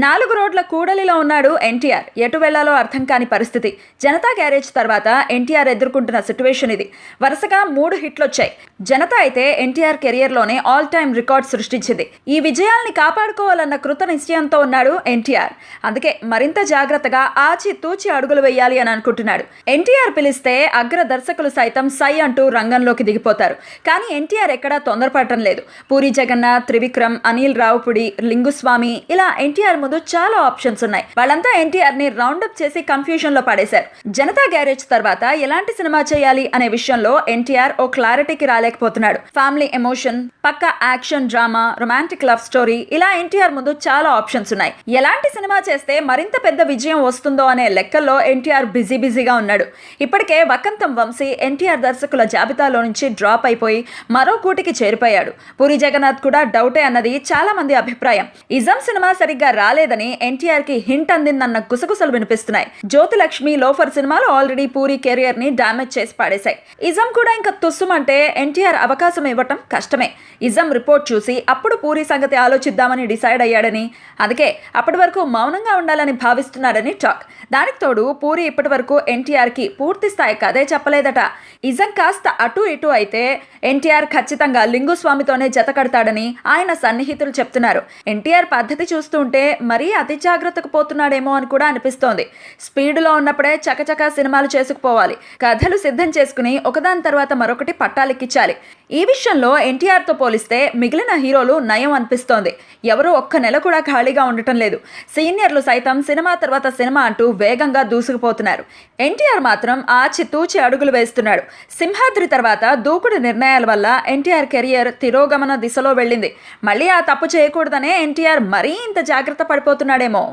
4 రోడ్ల కూడలిలో ఉన్నాడు ఎన్టీఆర్. ఎటు వెళ్లాలో అర్థం కాని పరిస్థితి. జనతా గ్యారేజ్ తర్వాత ఎన్టీఆర్ ఎదుర్కొంటున్న సిట్యువేషన్ ఇది. వరుసగా 3 హిట్లొచ్చాయి. జనతా అయితే ఎన్టీఆర్ కెరియర్లోనే ఆల్ టైమ్ రికార్డ్ సృష్టించింది. ఈ విజయాల్ని కాపాడుకోవాలన్న కృత నిశ్చయంతో ఉన్నాడు ఎన్టీఆర్. అందుకే మరింత జాగ్రత్తగా ఆచి తూచి అడుగులు వేయాలి అని అనుకుంటున్నాడు. ఎన్టీఆర్ పిలిస్తే అగ్ర దర్శకులు సైతం సై అంటూ రంగంలోకి దిగిపోతారు. కానీ ఎన్టీఆర్ ఎక్కడా తొందరపడటం లేదు. పూరి జగన్నాథ్, త్రివిక్రమ్, అనిల్ రావుపుడి, లింగుస్వామి ఇలా ఎన్టీఆర్ ముందు చాలా ఆప్షన్స్ ఉన్నాయి. వాళ్ళంతా ఎన్టీఆర్ ని రౌండప్ చేసి కన్ఫ్యూజన్ లో పడేశారు. జనతా గ్యారేజ్ తర్వాత ఎలాంటి సినిమా చేయాలి అనే విషయంలో ఎన్టీఆర్ ఓ క్లారిటీకి రాలేకపోతున్నాడు. ఫ్యామిలీ ఎమోషన్, పక్కా action drama, romantic love story ఇలా ఎన్టీఆర్ ముందు చాలా ఆప్షన్స్ ఉన్నాయి. ఎలాంటి సినిమా చేస్తే మరింత పెద్ద విజయం వస్తుందో అనే లెక్కల్లో ఎన్టీఆర్ బిజీగా ఉన్నాడు. ఇప్పటికే వకంతం వంశీ ఎన్టీఆర్ దర్శకుల జాబితాలో నుంచి డ్రాప్ అయిపోయి మరో కూటికి చేరిపోయాడు. పూరి జగన్నాథ్ కూడా డౌటే అన్నది చాలా మంది అభిప్రాయం. ఇజం సినిమా సరిగ్గా రాలేదని ఎన్టీఆర్ కి హింట్ అందిందన్న గుసగుసలు వినిపిస్తున్నాయి. జ్యోతిలక్ష్మి, లోఫర్ సినిమాలు ఆల్రెడీ పూరి కెరియర్ ని డామేజ్ చేసి పాడేశాయి. ఇజం కూడా ఇంకా తుస్సుమంటే ఎన్టీఆర్ అవకాశం ఇవ్వటం కష్టమే. ఇజం రిపోర్ట్ చూసి అప్పుడు పూరి సంగతి ఆలోచిద్దామని డిసైడ్ అయ్యాడని, అందుకే అప్పటి వరకు మౌనంగా ఉండాలని భావిస్తున్నాడని టాక్. దానికి తోడు పూరి ఇప్పటి వరకు ఎన్టీఆర్ కి పూర్తి స్థాయి కథే చెప్పలేదట. ఇజం కాస్త అటు ఇటు అయితే ఎన్టీఆర్ ఖచ్చితంగా లింగుస్వామితోనే జత కడతాడని ఆయన సన్నిహితులు చెప్తున్నారు. ఎన్టీఆర్ పద్ధతి చూస్తుంటే మరీ అతి జాగ్రత్తకు పోతున్నాడేమో అని కూడా అనిపిస్తోంది. స్పీడ్లో ఉన్నప్పుడే చకచకా సినిమాలు చేసుకుపోవాలి. కథలు సిద్ధం చేసుకుని ఒకదాని తర్వాత మరొకటి పట్టాలెక్కించాలి. ఈ విషయంలో ఎన్టీఆర్తో పోలిస్తే మిగిలిన హీరోలు నయం అనిపిస్తోంది. ఎవరూ ఒక్క నెల కూడా ఖాళీగా ఉండటం లేదు. సీనియర్లు సైతం సినిమా తర్వాత సినిమా అంటూ వేగంగా దూసుకుపోతున్నారు. ఎన్టీఆర్ మాత్రం ఆచి తూచి అడుగులు వేస్తున్నాడు. సింహాద్రి తర్వాత దూకుడు నిర్ణయాల వల్ల ఎన్టీఆర్ కెరియర్ తిరోగమన దిశలో వెళ్ళింది. మళ్ళీ ఆ తప్పు చేయకూడదనే ఎన్టీఆర్ మరీ ఇంత జాగ్రత్త పడిపోతున్నాడేమో.